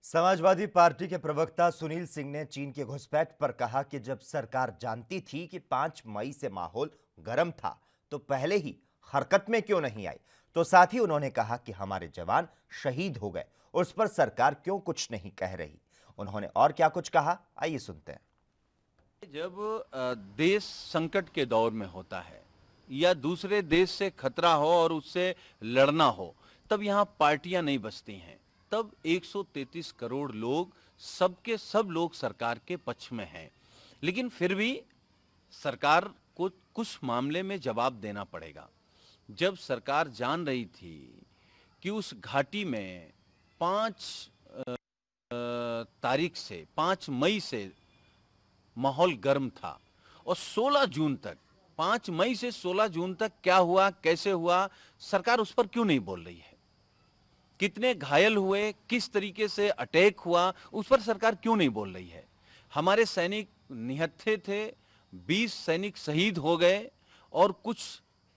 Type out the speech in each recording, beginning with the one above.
Samajwadi party के प्रवक्ता सुनील सिंह ने चीन के घुसपैठ पर कहा कि जब सरकार जानती थी कि 5 मई से माहौल गर्म था तो पहले ही हरकत में क्यों नहीं आई। तो साथ ही उन्होंने कहा कि हमारे जवान शहीद हो गए, उस पर सरकार क्यों कुछ नहीं कह रही। उन्होंने और क्या कुछ कहा, आइए सुनते हैं। जब देश संकट के दौर में होता है या दूसरे देश से खतरा हो और उससे लड़ना हो, तब यहाँ पार्टियां नहीं बसती हैं। तब 133 करोड़ लोग, सबके सब लोग सरकार के पक्ष में हैं। लेकिन फिर भी सरकार को कुछ मामले में जवाब देना पड़ेगा। जब सरकार जान रही थी कि उस घाटी में 5 तारीख से 5 मई से माहौल गर्म था और 16 जून तक, 5 मई से 16 जून तक क्या हुआ, कैसे हुआ, सरकार उस पर क्यों नहीं बोल रही है? कितने घायल हुए, किस तरीके से अटैक हुआ, उस पर सरकार क्यों नहीं बोल रही है? हमारे सैनिक निहत्थे थे, 20 सैनिक शहीद हो गए और कुछ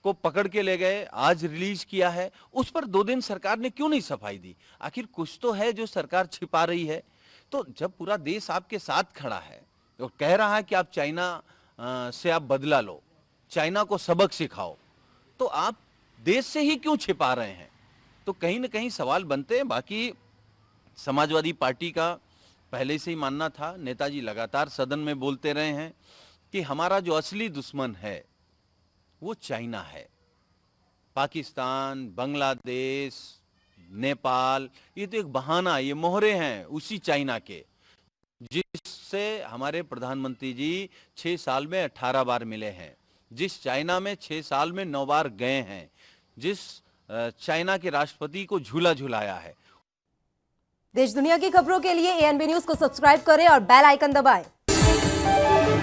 को पकड़ के ले गए, आज रिलीज किया है। उस पर 2 दिन सरकार ने क्यों नहीं सफाई दी? आखिर कुछ तो है जो सरकार छिपा रही है। तो जब पूरा देश आपके साथ खड़ा है और कह रहा है कि आप चाइना से आप बदला लो, चाइना को सबक सिखाओ, तो आप देश से ही क्यों छिपा रहे हैं? तो कहीं ना कहीं सवाल बनते हैं। बाकी समाजवादी पार्टी का पहले से ही मानना था, नेताजी लगातार सदन में बोलते रहे हैं कि हमारा जो असली दुश्मन है वो चाइना है। पाकिस्तान, बांग्लादेश, नेपाल, ये तो एक बहाना, ये मोहरे हैं उसी चाइना के, जिससे हमारे प्रधानमंत्री जी 6 साल में 18 बार मिले हैं, जिस चाइना में 6 साल में 9 बार गए हैं, जिस चाइना के राष्ट्रपति को झूला झुलाया है। देश दुनिया की खबरों के लिए एएनबी न्यूज को सब्सक्राइब करें और बेल आइकन दबाएं।